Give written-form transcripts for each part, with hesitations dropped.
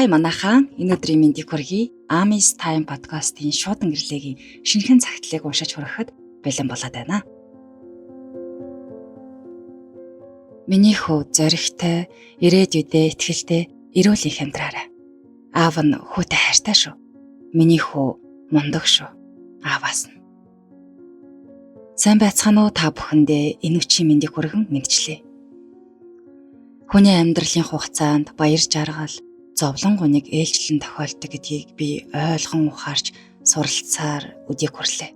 Бай манайхан энэ өдрийн мэндийг хүргэе. Amis Time podcast-ийн шуудан гэрлэгийн шинэхэн цагтлыг уншиж хүрэхэд бэлэн болоод байна. Миний хүү зоригтой, ирээдүйдээ итгэлтэй, эрүүл их амьдраарай. Аав нь хүүтэй хайртай шүү. Миний хүү мундаг шүү. Ааваас нь. Сайн байцгаана уу та бүхэндээ энэ өчийн мэндийг хүргэн мэдчлээ. Хүний амьдралын хугацаанд баяр жаргал, зовлон гуниг ээлжлэн тохиолдог гэдгийг би ойлгон ухаарч суралцсаар өдийг хүрлээ.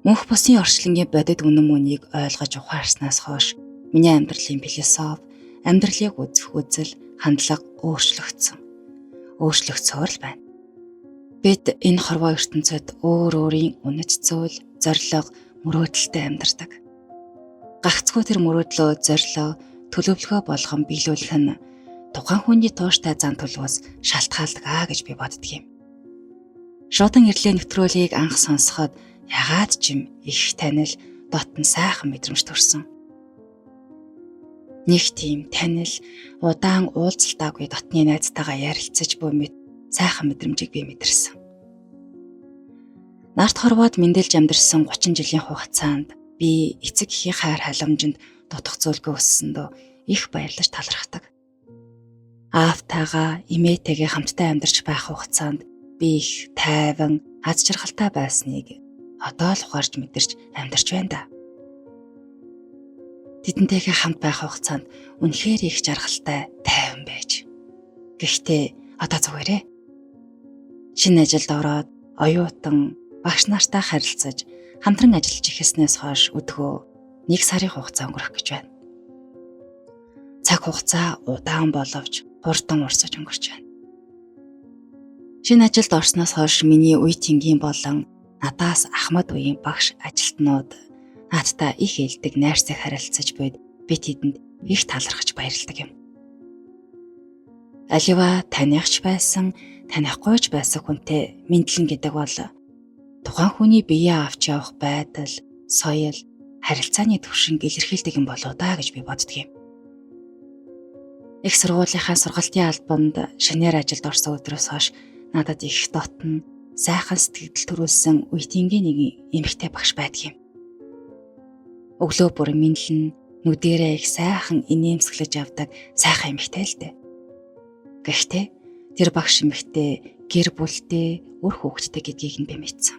Мөнх бусын орчлонгийн бодит үнэн мөнийг ойлгож ухаарснаас хойш миний амьдралын философи, амьдралыг үзэх үзэл, хандлага өөрчлөгдсөн. Өөрчлөгдсөөр л байна. Бид энэ хорвоо ертөнцид өөр өөрийн үнэт зүйл, зорилго, мөрөөдөлтэй амьдардаг. Гагцхүү тэр мөрөөдлөө, зорилго, төлөвлөгөө болгон биелүүлэх нь тухайн хүний тууштай зан төлөвөөс шалтгаалдаг гэж би боддгийм. Шуудан гэрлээ нэвтрүүлгийг анх сонсоход ягаад ч юм их танил, дотн сайхан мэдрэмж төрсөн. Нэг тийм танил, удаан уулзалтаагүй дотны найзтайгаа ярилцаж буй мэд сайхан мэдрэмжийг би мэдэрсэн. Нарт хорвоод мэндэлж амьдарсан 30 жилийн хугацаанд би эцэг эхийн хайр халамжинд дутх зүйлгүй өссөндөө их баярлаж талархдаг. Аавтайгаа, эмээтэйгээ хамтдаа амьдарч байх хугацаанд би их тайван, аз жаргалтай байсныг одоо л ухаарч мэдэрч амьдарч байна да. Тэдэнтэйгээ хамт байх хугацаанд үнэхээр их жаргалтай, тайван байж. Гэхдээ одоо зүгээрээ. Шинэ ажилд ороод, оюутан, багш нартай харилцаж, хамтран ажиллаж ихэснээс хойш өдгөө 1 сарын хугацаа өнгөрөх гэж байна. Цаг хугацаа удаан боловч хурдан урсаж өнгөрч байна. Шинэ ажилд орсноос хойш миний үе тэнгийн болон надаас ахмад үеийн багш ажилтнууд наадтай их ээлдэг найрсаг харилцаж буйд би тэдэнд их талархаж баярладаг юм. Аливаа таниахч байсан, танихгүй ч байсан хүнтэй мэдлэн гэдэг бол тухайн хүний биеэ авч явах байдал, соёл, харилцааны түвшинг илэрхийлдэг юм болоо да гэж би боддгийм. Их сургуулийнхаа сургалтын албанд шинээр ажилд орсон өдрөөс хойш надад их дотн сайхан сэтгэл төрүүлсэн үе тэнгийн нэг эмэгтэй багш байдгийм. Өглөө бүр мэдлэн нүдэрээ их сайхан инээмсэглэж авдаг сайхан эмэгтэй л дээ. Гэхдээ тэр багш эмэгтэй гэр бүлтэй, үр хүүхэдтэй гэдгийг нь би мэдсэн.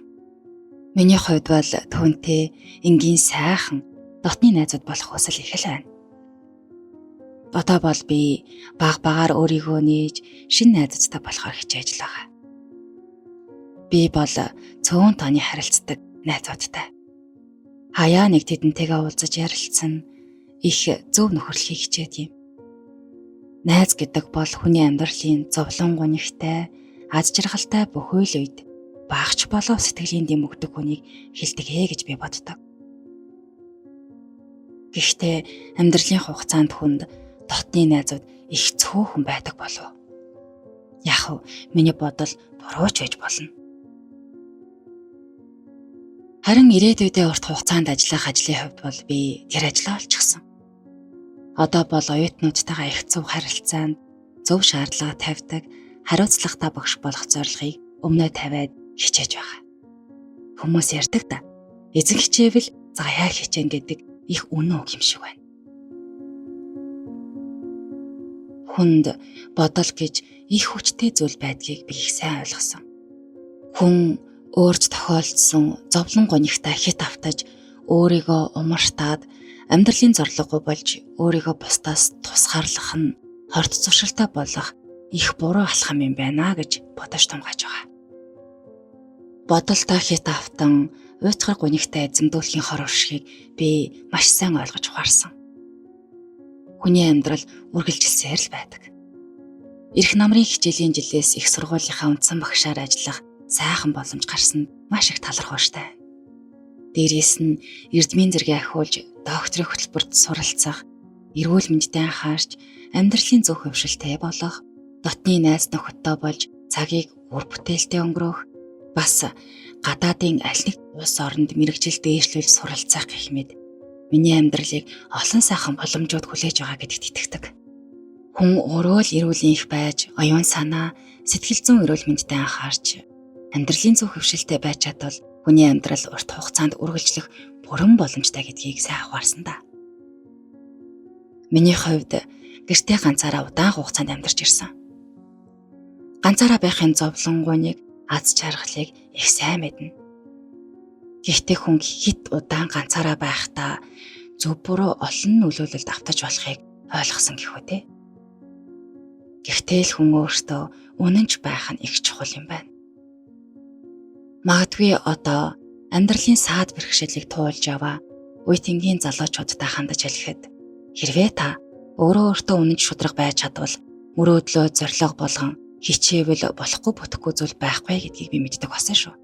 Миний хувьд бол түүнтэй энгийн сайхан дотны найзууд болох хүсэл их л байна. Одоо бол би багаар өөрийгөө нээж шинэ найзуудтай болохоор хичээж л байгаа. Би бол цөөн тооны харилцдаг найзуудтай. Хаяа нэг тэдэнтэйгээ уулзаж ярилцсан их зөв нөхөрлөхийг хичээд юм. Найз гэдэг бол хүний амьдралын зовлон гунигтай, аз жаргалтай бүхэл үед багч болов сэтгэлийн дэм өгдөг хүнийг хэлдэг гэж би боддог. Гэхдээ амьдралын хугацаанд хүнд дотны найзууд их цөөхөн байдаг болов. Яг миний бодол буруу ч байж болно. Харин ирээдүйдээ урт хугацаанд ажиллах ажлын хувьд бол би тэр ажлаа олчихсон. Одоо бол оюутнуудтайгаа их зөв харилцаанд, зөв шаардлага тавьдаг, хариуцлагатай багш болох зорилгыг өмнөө тавиад хичээж байгаа. Хүмүүс ярьдаг да. Эзэн хичээвэл заяа хичээн гэдэг их үнэн үг юм шиг байна. Хүнд бодол гэж их хүчтэй зүйл байдгийг би их сайн ойлгосон. Хүн өөрт тохиолдсон зовлон гонигтай хит автаж, өөрийгөө умартаад, амьдралын зорилгогүй болж өөрийгөө бусдаас тусгаарлах нь хорт зуршилтай болох их буруу алхам юм байна гэж бодож тунгааж байгаа. Бодолтой хит автан, уйтгар гунигтай эзэмдүүлэхийн хор уршгийг би маш сайн ойлгож ухаарсан. Хүний амьдрал үргэлжилсээр л байдаг. Ирэх намрын хичээлийн жилээс их сургуулийнхаа үндсэн багшаар ажиллах сайхан боломж гарсанд маш их талархууштай. Дээрээс нь эрдмийн зэрэг ахиулж, докторийн хөтөлбөрт суралцах, эрүүл мэндэд анхаарч, амьдралын зөв хөвшилтэй болох, дотны найз нөхөдтэй болж цагийг үр бүтээлтэй өнгөрөөх, бас гадаадын аль нэг улс оронд мэрэгжил дээшлүүлж суралцах гэх мэт миний амьдралыг олон сайхан боломжууд хүлээж байгаа гэдэгт итгэдэг. Хүн өөрөө л эрүүл их байж, оюун санаа, сэтгэл зүйн эрүүл мэндэд анхаарч, амьдралын зөв хөвшилтэй байж чадвал хүний амьдрал урт хугацаанд үргэлжлэх бүрэн боломжтой гэдгийг сайн ухаарсан да. Миний хувьд гэртээ ганцаараа удаан хугацаанд амьдарч ирсэн. Ганцаараа байхын зовлонгуйныг, аз жаргалыг их сайн мэднэ. Гэхдээ хүн хит удаан ганцаараа байхдаа зөв буруу олон нөлөөлөлд автаж болохыг ойлгосон гэхүү те. Гэхдээ л хүн өөртөө үнэнч байх нь их чухал юм байна. Магадгүй одоо амьдралын саад бэрхшээлийг туулж яваа үе тэнгийн залуучуудтай хандаж хэлэхэд хэрвээ та өөртөө үнэнч шударга байж чадвал мөрөөдлөө зориг болгон хичээвэл болохгүй бүтэхгүй зүйл байхгүй гэдгийг би мэддэг болсон шүү.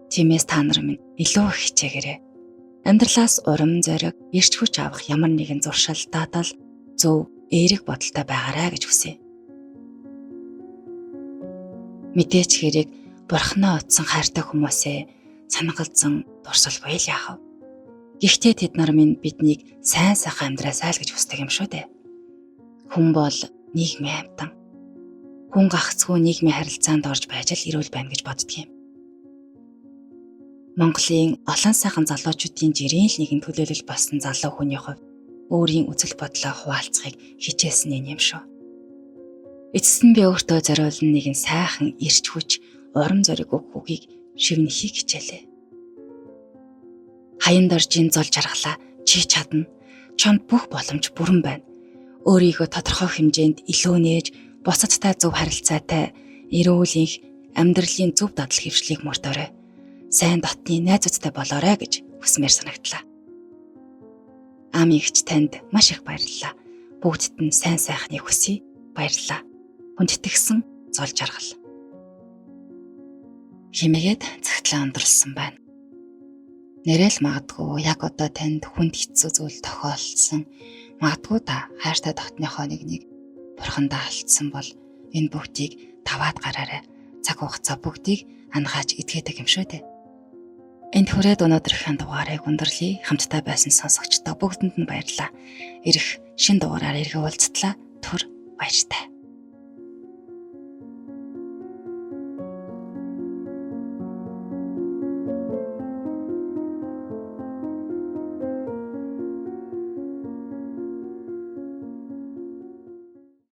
Тиймээс та нар минь илүү их хичээгээрэй. Амьдралаас урам зориг, эрч хүч авах ямар нэгэн зуршилтаад л зөв эерэг бодолтой байгаарай гэж хүсье. Мэдээч хэрэг бурхнаа утсан хайртай хүмүүсээ санагалзан дурсалгүй л яахав. Гэхдээ тэд нар минь биднийг сайн сайхан амьдраасай л гэж хүсдэг юм шүү дээ. Хүн бол нийгмийн амьтан. Хүн гагцгүй нийгмийн харилцаанд орж байж л эрүүл байна гэж боддөг юм. Монголын олон сайхан залуучуудын жирийн л нэгэн төлөөлөл болсон залуу хүний хувьд өөрийн үзэл бодлоо хуваалцахыг хичээсэн юм шүү. Эцэст нь би өөртөө зориулсан нэгэн сайхан эрч хүч, урам зориг өгөхийг шивнэхийг хичээлээ. Хаянд оржийн зол жаргалаа чи чадна. Чонд бүх боломж бүрэн байна. Өөрийгөө тодорхой хэмжээнд илүү нээж, бусадтай зөв харилцаатай, эрүүл их амьдралын зөв дадал хэвшлийг мөрдөрөө. Сайн дотны найзуудтай болоорой гэж хүсмээр санагдлаа. Ам эгч танд маш их баярлалаа. Бүгдд нь сайн сайхныг хүсье. Баярлалаа. Хүндэтгсэн зол жаргал. Химээгээд цагтлаа өндөрлсөн байна. Нэрэл магадгүй яг одоо танд хүнд хэцүү зүйл тохиолдсон. Магадгүй та хайртай дотныхоо нэг бурхандаа алдсан бол энэ бүгдийг таваад гараарай. Цаг хугацаа бүгдийг ангааж идгээдэг юм шүү дээ. Энд хүрээд өнөөдрийнхээ дугаарыг өндөрлөе. Хамтдаа байсан сонсогчдоо бүгдэнд нь баярлалаа. Ирэх шин дугаараар эргээ уулзтлаа. Түр баяртай.